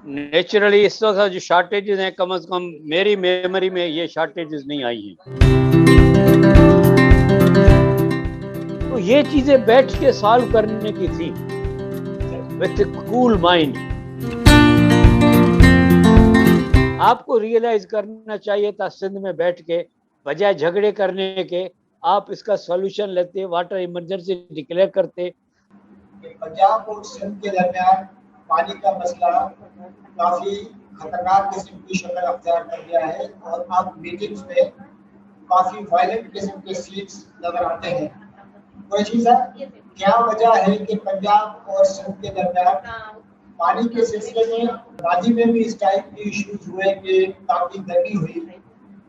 Naturally इस वक्त जो शॉर्टेजेस हैं, कम से कम मेरी मेमोरी में ये शॉर्टेजेस नहीं आई हैं। तो ये चीजें बैठ के सॉल्व करने की थी विथ कूल माइंड। आपको रियलाइज करना चाहिए था सिंध में बैठ के, बजाय झगड़े करने के आप इसका सॉल्यूशन लेते, वाटर इमरजेंसी डिक्लेयर करते। पंजाब और सिंध के दरमियान पानी का मसला काफी खतरनाक किस्म की शक्ल अख्तियार कर गया है और अब मीटिंग्स में काफी वायलेंट किस्म के सीन्स नजर आते हैं। कुरैशी साहब, क्या वजह है कि पंजाब और सिंध के दरमियान पानी के सिलसिले में माजी में भी इस टाइप के इश्यूज हुए कि काफी गर्मी हुई,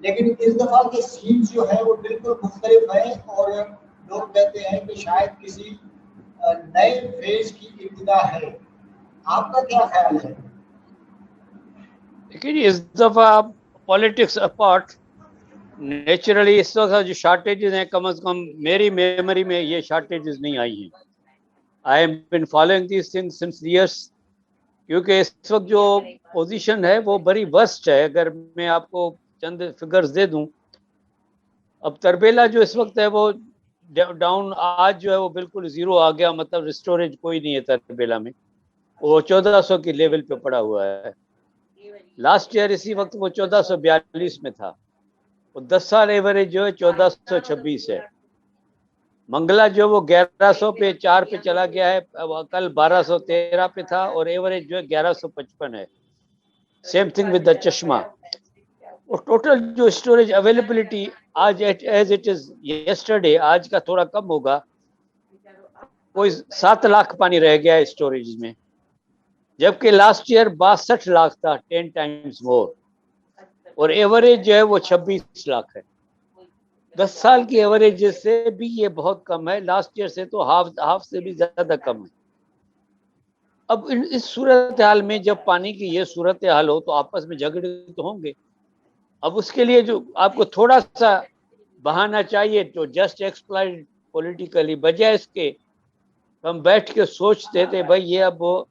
लेकिन इस दफा के सीन्स जो है वो बिल्कुल मुख्तलिफ है और लोग कहते हैं कि शायद किसी नए फेज की इब्तिदा है। आपका क्या ख्याल है? देखिए इस दफा पॉलिटिक्स अपार्ट, नेचुरली इस वक्त जो शॉर्टेजेस हैं, कम से कम मेरी मेमोरी में ये शॉर्टेजेस नहीं आई हैं। I have been following this things since years, क्योंकि इस वक्त जो पोजीशन है वो बड़ी वर्स्ट है। अगर मैं आपको चंद फिगर्स दे दूं, अब तरबेला जो इस वक्त है वो डाउन, आज जो है वो बिल्कुल जीरो आ गया, मतलब स्टोरेज कोई नहीं है तरबेला में, वो 1400 की लेवल पे पड़ा हुआ है। लास्ट ईयर इसी वक्त वो 1442 में था। वो 10 साल एवरेज जो है 1426 है। मंगला जो वो 1100 पे 4 पे चला गया है, कल 1213 पे था और एवरेज जो है 1155 है। सेम थिंग विद द चश्मा। और टोटल जो स्टोरेज अवेलेबिलिटी आज एज इट इज यस्टरडे, आज का थोड़ा कम होगा, कोई 7 लाख पानी रह गया है स्टोरेज में, जबकि लास्ट ईयर 62 लाख था, 10 टाइम्स मोर। और एवरेज जो है वो 26 लाख है। 10 साल की एवरेज से भी ये बहुत कम है, लास्ट ईयर से तो हाफ से भी ज्यादा कम है। अब इस सूरत हाल में जब पानी की ये सूरत हाल हो तो आपस में झगड़े तो होंगे। अब उसके लिए जो आपको थोड़ा सा बहाना चाहिए तो जस्ट एक्सप्लॉइट पॉलिटिकली, बजाय इसके हम बैठ के सोचते थे भाई ये अब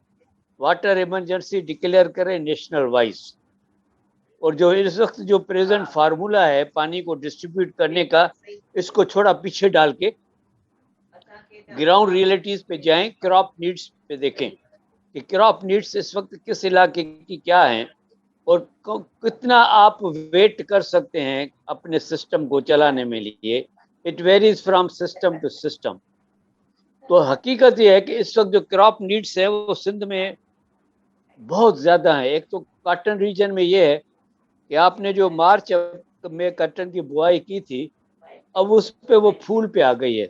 वाटर इमरजेंसी डिक्लेयर करें नेशनल वाइज, और जो इस वक्त जो प्रेजेंट फार्मूला है पानी को डिस्ट्रीब्यूट करने का, इसको थोड़ा पीछे डाल के ग्राउंड रियलिटीज पे जाएं, क्रॉप नीड्स पे देखें कि क्रॉप नीड्स इस वक्त किस इलाके की क्या है और कितना आप वेट कर सकते हैं अपने सिस्टम को चलाने में लिए। It varies from system to system. तो हकीकत यह है कि इस वक्त जो क्रॉप नीड्स है वो सिंध में बहुत ज्यादा है। एक तो कॉटन रीजन में ये है कि आपने जो मार्च में कॉटन की बुआई की थी, अब उस पे वो फूल पे आ गई है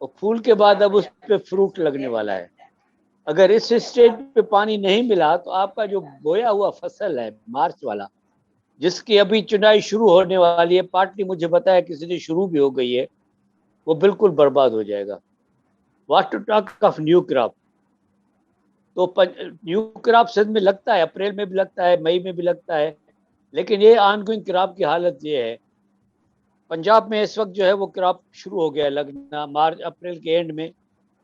और फूल के बाद अब उस पे फ्रूट लगने वाला है। अगर इस स्टेज पे पानी नहीं मिला तो आपका जो बोया हुआ फसल है मार्च वाला, जिसकी अभी चुनाई शुरू होने वाली है, पार्टली मुझे बताया किसी ने शुरू भी हो गई है, वो बिल्कुल बर्बाद हो जाएगा। What to talk of new crop. तो न्यू क्रॉप सिंध में लगता है, अप्रैल में भी लगता है, मई में भी लगता है, लेकिन ये ऑनगोइंग क्रॉप की हालत ये है। पंजाब में इस वक्त जो है वो क्रॉप शुरू हो गया है लगना, मार्च अप्रैल के एंड में,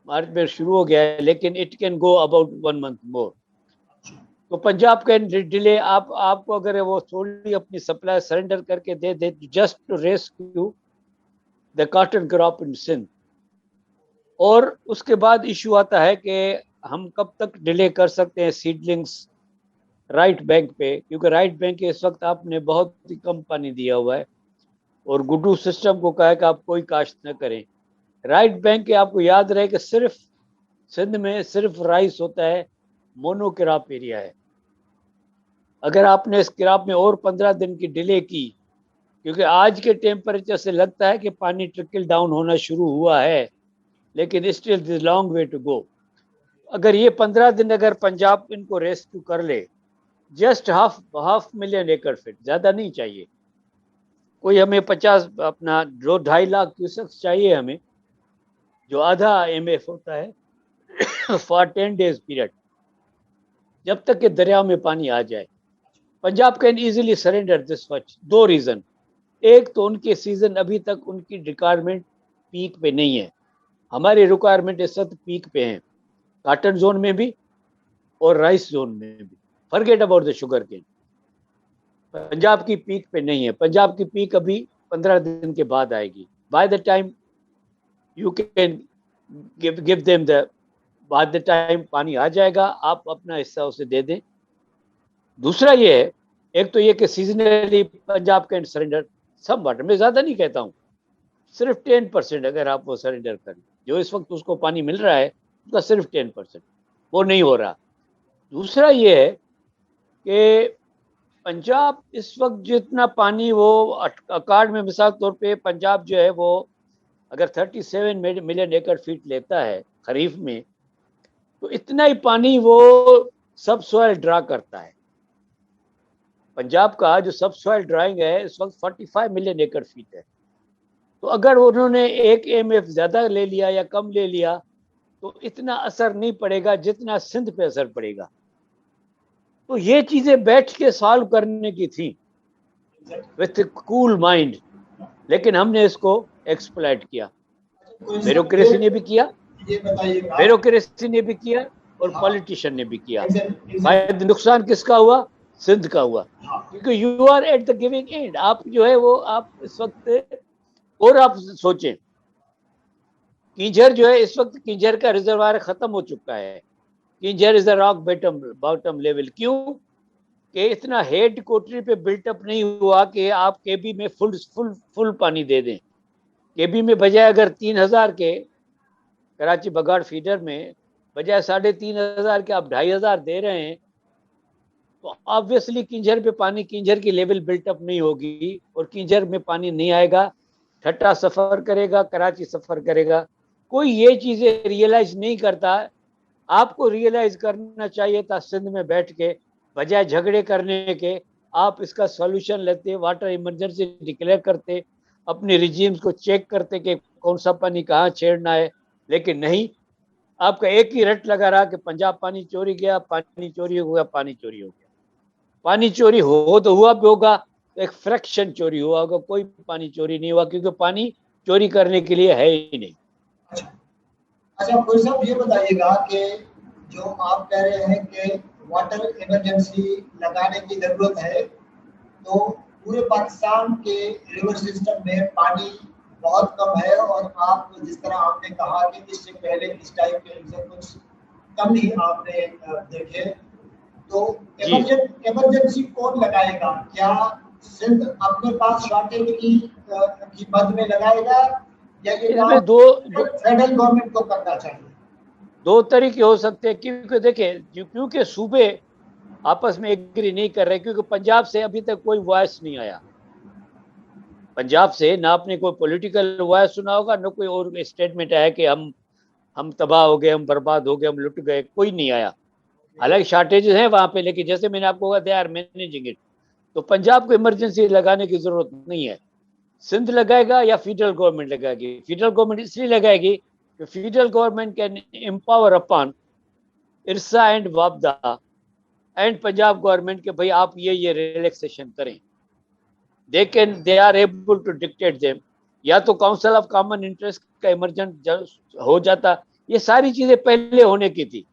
मार्च में शुरू हो गया है, लेकिन it can go about 1 month मोर। तो पंजाब का डिले, आपको अगर वो थोड़ी अपनी सप्लाई सरेंडर करके दे दे just to rescue the cotton crop in Sindh. और उसके बाद इशू आता है कि हम कब तक डिले कर सकते हैं सीडलिंग्स राइट बैंक पे, क्योंकि राइट बैंक इस वक्त आपने बहुत ही कम पानी दिया हुआ है और गुड्डू सिस्टम को कहा है कि आप कोई काश्त न करें। राइट बैंक के आपको याद रहे कि सिर्फ सिंध में सिर्फ राइस होता है, मोनो क्रॉप एरिया है। अगर आपने इस क्रॉप में और 15 दिन की डिले की, क्योंकि आज के टेम्परेचर से लगता है कि पानी ट्रिकल डाउन होना शुरू हुआ है, लेकिन still long way to go. अगर ये 15 दिन अगर पंजाब इनको रेस्क्यू कर ले, जस्ट हाफ मिलियन एकड़ फीट, ज्यादा नहीं चाहिए कोई, हमें 50 अपना जो 2.5 लाख क्यूसेक चाहिए हमें, जो आधा एमएफ होता है फॉर 10 डेज पीरियड, जब तक कि दरिया में पानी आ जाए। Punjab can easily surrender this much. 2 reason, एक तो उनके सीजन अभी तक उनकी रिक्वायरमेंट पीक पे नहीं है, हमारी रिक्वायरमेंट इस वक्त पीक पे है, कॉटन जोन में भी और राइस जोन में भी। Forget about the sugarcane. Punjab की पीक पे नहीं है, पंजाब की पीक अभी 15 दिन के बाद आएगी। By the time you can give them the, by the time पानी आ जाएगा, आप अपना हिस्सा उसे दे दें। दूसरा ये है, एक तो ये कि seasonally Punjab can surrender some water, मैं ज्यादा नहीं कहता हूँ, सिर्फ 10% अगर आप वो सरेंडर करें, जो इस वक्त उसको पानी मिल रहा है उसका सिर्फ 10%, वो नहीं हो रहा। दूसरा ये है कि पंजाब इस वक्त जितना पानी वो अकार्ड में, मिसाल तौर पे पंजाब जो है वो अगर 37 मिलियन एकड़ फीट लेता है खरीफ में, तो इतना ही पानी वो सब सॉइल ड्रा करता है। पंजाब का जो सब सॉइल ड्राइंग है इस वक्त 45 मिलियन एकड़ फीट है। तो अगर उन्होंने 1 MF ज्यादा ले लिया या कम ले लिया तो इतना असर नहीं पड़ेगा जितना सिंध पे असर पड़ेगा। तो ये चीजें बैठ के सॉल्व करने की थी विथ कूल माइंड, लेकिन हमने इसको एक्सप्लॉइट किया, ब्यूरोक्रेसी ने भी किया, ये बताइएगा, ब्यूरोक्रेसी ने भी किया और पॉलिटिशियन ने भी किया। फायदा नुकसान किसका हुआ? सिंध का हुआ, क्योंकि you are at the giving end. आप जो है वो आप इस वक्त, और आप सोचें किंजर जो है इस वक्त, किंजर का रिजर्वायर खत्म हो चुका है। Keenjhar is the rock bottom level. क्यों? कि इतना हेड कोटरी पे बिल्टअप नहीं हुआ कि आप केबी में फुल फुल फुल पानी दे दें। केबी में बजाय अगर 3000 के, कराची बगाड़ फीडर में बजाय 3500 के आप 2500 दे रहे हैं, तो ऑब्वियसली किंजर पे पानी, किंजर की लेवल बिल्टअप नहीं होगी और किंजर में पानी नहीं आएगा। ठट्टा सफर करेगा, कराची सफर करेगा। कोई ये चीजें रियलाइज नहीं करता। आपको रियलाइज करना चाहिए था सिंध में बैठ के, बजाय झगड़े करने के आप इसका सॉल्यूशन लेते, वाटर इमरजेंसी डिक्लेयर करते, अपने रिजीम्स को चेक करते कि कौन सा पानी कहाँ छेड़ना है। लेकिन नहीं, आपका एक ही रट लगा रहा कि पंजाब पानी चोरी गया, पानी चोरी हो गया, पानी चोरी हो गया। पानी चोरी हो तो हुआ भी होगा, एक फ्रैक्शन चोरी हुआ होगा, कोई पानी चोरी नहीं हुआ, क्योंकि पानी चोरी करने के लिए है ही नहीं। अच्छा कोई साहब ये बताइएगा कि जो आप कह रहे हैं कि वाटर इमरजेंसी लगाने की जरूरत है, तो पूरे पाकिस्तान के रिवर सिस्टम में पानी बहुत कम है, और आप जिस तरह आपने कहा कि इससे पहले इस टाइप के रिजर्व कुछ कम ही आपने देखे, तो इमरजेंसी कौन लगाएगा? क्या सिंध अपने पास शॉर्टेज की मद में लगाएगा, या ये काम फेडरल गवर्नमेंट को करना चाहिए? दो तरीके हो सकते हैं, क्योंकि देखिए क्योंकि सूबे आपस में एग्री नहीं कर रहे, क्योंकि पंजाब से अभी तक कोई वॉइस नहीं आया। पंजाब से ना आपने कोई पॉलिटिकल वॉइस सुना होगा, ना कोई और स्टेटमेंट आया कि हम तबाह हो गए, हम बर्बाद हो गए, हम लुट गए, कोई नहीं आया। हालांकि शॉर्टेजेस हैं वहां पे, लेकिन जैसे मैंने आपको कहा दे आर मैनेजिंग इट। तो पंजाब को इमरजेंसी लगाने की जरूरत नहीं है। सिंध लगाएगा या फेडरल गवर्नमेंट लगाएगी? फेडरल गवर्नमेंट इसलिए लगाएगी कि federal government can empower upon IRSA and वापदा एंड पंजाब गवर्नमेंट के भाई आप ये रिलैक्सेशन करें। They are able to dictate them. या तो काउंसिल ऑफ कॉमन इंटरेस्ट का इमरजेंट हो जाता। ये सारी चीजें पहले होने की थी।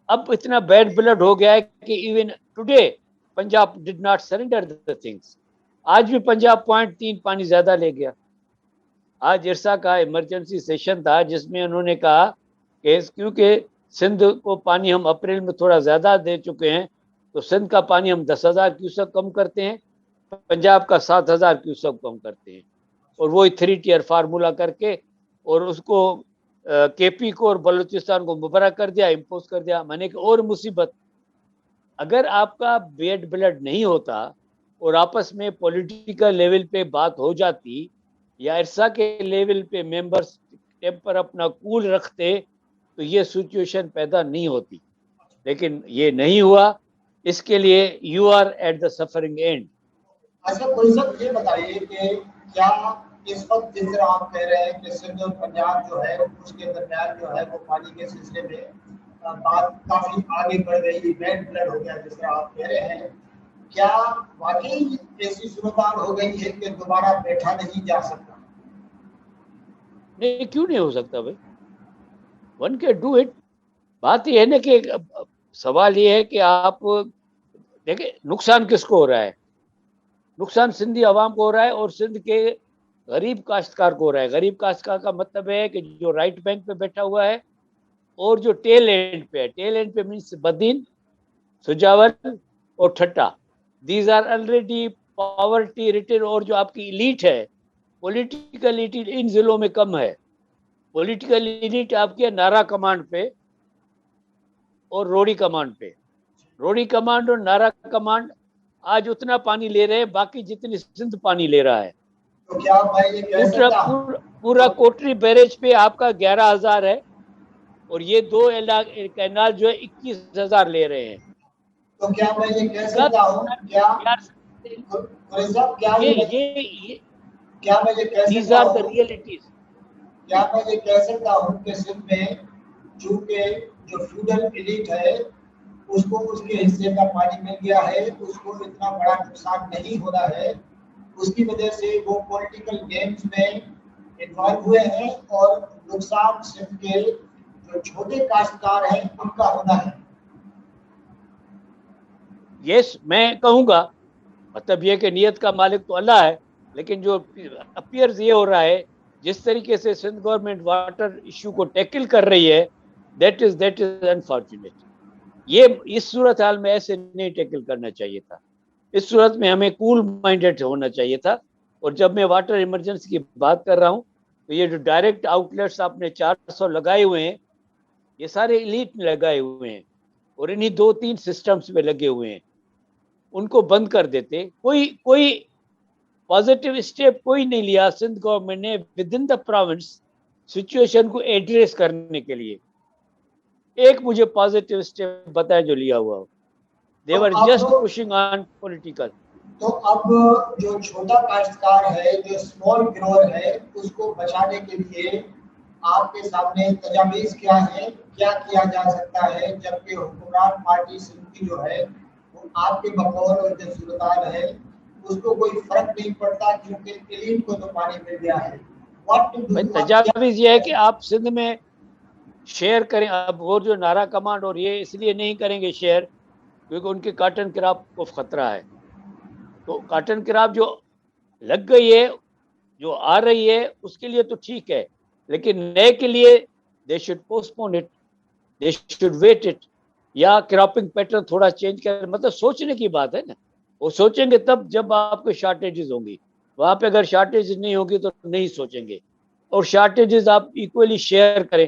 अब इतना बैड ब्लड हो गया है कि even today Punjab did not surrender the things. आज भी पंजाब 0.3 पानी ज्यादा ले गया। आज इरसा का इमरजेंसी सेशन था जिसमें उन्होंने कहा कि क्योंकि सिंध को पानी हम अप्रैल में थोड़ा ज्यादा दे चुके हैं, तो सिंध का पानी हम 10,000 क्यूसेक कम करते हैं, पंजाब का 7,000 क्यूसेक कम करते हैं, और वो 3 टियर फार्मूला करके और उसको केपी को और बलूचिस्तान को मुबरा कर दिया, इम्पोज कर दिया। मैंने कि और मुसीबत, अगर आपका बेड ब्लड नहीं होता और आपस में पॉलिटिकल लेवल पे बात हो जाती या इरसा के लेवल पे मेंबर्स टेम्पर अपना कूल रखते, तो ये सिचुएशन पैदा नहीं होती। लेकिन ये नहीं हुआ, इसके लिए you are at the suffering end. अच्छा कोई सब ये बताइए कि क्या इस वक्त जिस तरह आप कह रहे हैं कि सिंध और पंजाब जो है उसके दरमियान जो है वो पानी के सिलसिले में बात काफी आगे बढ़ गई, बैड ब्लड हो गया जिस तरह आप कह रहे हैं, क्या वाकई ऐसी सूरत हो गई है कि दोबारा बैठा नहीं जा सकता? नहीं, क्यों नहीं हो सकता भाई, वन कैन डू इट। बात यह है ना कि सवाल ये है कि आप देखिए नुकसान किसको हो रहा है? नुकसान सिंधी आवाम को हो रहा है और सिंध के गरीब काश्तकार को हो रहा है। गरीब काश्तकार का मतलब है कि जो राइट बैंक पे बैठा हुआ है और जो टेल एंड पे है। टेल एंड पे मीन्स बदीन, सुजावल और Thatta. These are already poverty return. और जो आपकी इलीट है, पॉलिटिकल इलीट इन जिलों में कम है। पॉलिटिकल इलीट आपकी है नारा कमांड पे और रोडी कमांड पे। रोडी कमांड और नारा कमांड आज उतना पानी ले रहे हैं बाकी जितनी सिंध पानी ले रहा है। तो क्या मैं ये कह पूरा सकता हूँ पूरा कोटरी बैरेज पे आपका 11,000 है और ये दो कैनाल जो है 21,000 ले रहे हैं। तो क्या मैं ये कह सकता हूँ क्या कुरैशी साहब क्या मैं ये कह these सकता are the हूँ realities। क्या मैं ये कह सकता हूँ कि सिंध में चूंकि जो फ्यूडल एलिट है उसको उसके हिस्से का पानी मिल गया है, उसको इतना बड़ा नुकसान नहीं हो रहा है, उसकी वजह से वो पॉलिटिकल गेम्स में इन्वॉल्व हुए हैं और नुकसान सिंध के जो छोटे काश्तकार हैं उनका होना है। यस, मैं कहूंगा मतलब ये कि नियत का मालिक तो अल्लाह है, लेकिन जो अपीयर्स ये हो रहा है जिस तरीके से सिंध गवर्नमेंट वाटर इशू को टैकल कर रही है, दैट इज अनफॉर्चुनेट। ये इस सूरत हाल में ऐसे नहीं टैकल करना चाहिए था। इस सूरत में हमें कूल माइंडेड होना चाहिए था। और जब मैं वाटर इमरजेंसी की बात कर रहा हूँ तो ये जो डायरेक्ट आउटलेट्स आपने 400 लगाए हुए हैं, ये सारे इलीट लगाए हुए हैं और इन्हीं 2-3 सिस्टम्स में लगे हुए हैं। उनको बंद कर देते। कोई कोई पॉजिटिव स्टेप कोई नहीं लिया सिंध गवर्नमेंट ने with in the province situation को एड्रेस करने के लिए। एक मुझे पॉजिटिव स्टेप बताया जो लिया हुआ हो। They were just pushing on political. तो अब जो छोटा काश्तकार है, जो स्मॉल ग्रोअर है, उसको बचाने के लिए आपके सामने तजावीज क्या है, क्या किया जा सकता है, जबकि हुक्मरान पार्टी सिंध की जो है वो आपके बकौल और जो सूरदार है उसको कोई फर्क नहीं पड़ता क्योंकि एलीट को तो पानी मिल गया है। तजावीज ये है कि आप सिंध में शेयर करें। अब वो जो नारा कमांड और ये इसलिए नहीं करेंगे शेयर क्योंकि उनके कॉटन क्रॉप को खतरा है। तो कॉटन क्रॉप जो लग गई है, जो आ रही है, उसके लिए तो ठीक है, लेकिन नए के लिए they should postpone it, they should wait it, या क्रॉपिंग पैटर्न थोड़ा चेंज कर। मतलब सोचने की बात है ना। वो सोचेंगे तब जब आपको शॉर्टेजेस होंगी। वहां पे अगर शॉर्टेज नहीं होगी तो नहीं सोचेंगे। और शॉर्टेजेस आप इक्वली शेयर करें।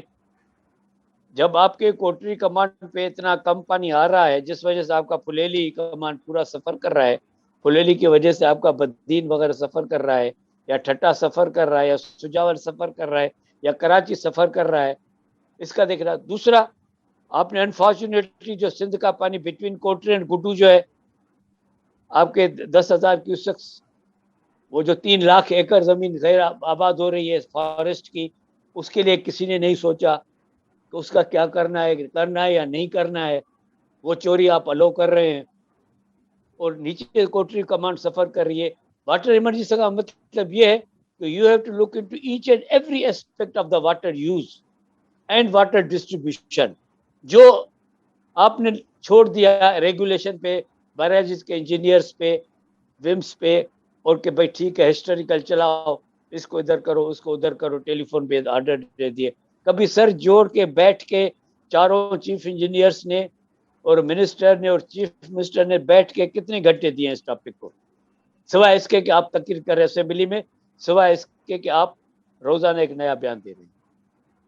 जब आपके कोटरी कमांड पे इतना कम पानी आ रहा है जिस वजह से आपका फुलेली कमांड पूरा सफर कर रहा है, फुलेली की वजह से आपका बद्दीन वगैरह सफर कर रहा है, या ठट्टा सफर कर रहा है, या सुजावल सफर कर रहा है, या कराची सफर कर रहा है, इसका देख रहा। दूसरा, आपने अनफॉर्चुनेटली जो सिंध का पानी बिटवीन कोटरी एंड गुड्डू जो है आपके 10,000 क्यूसेक्स, वो जो 3 लाख एकड़ जमीन गैर आबाद हो रही है फॉरेस्ट की, उसके लिए किसी ने नहीं सोचा तो उसका क्या करना है या नहीं करना है। वो चोरी आप अलो कर रहे हैं और नीचे कोटरी कमांड सफर कर रही है। वाटर इमरजेंसी का मतलब ये है कि you have to look into each and every aspect of the water use and water distribution. जो आपने छोड़ दिया रेगुलेशन पे, बैराजेस के इंजीनियर्स पे, विम्स पे, और कि भाई ठीक है हिस्टोरिकल चलाओ, इसको इधर करो उसको उधर करो, टेलीफोन पे ऑर्डर दे दिए। कभी सर जोड़ के बैठ के चारों चीफ इंजीनियर्स ने और मिनिस्टर ने और चीफ मिनिस्टर ने बैठ के कितने घंटे दिए इस टॉपिक को, सिवाय इसके कि आप तकरीर कर रहे हैं असेंबली में, सिवाय इसके कि आप रोजाना एक नया बयान दे रहे हैं।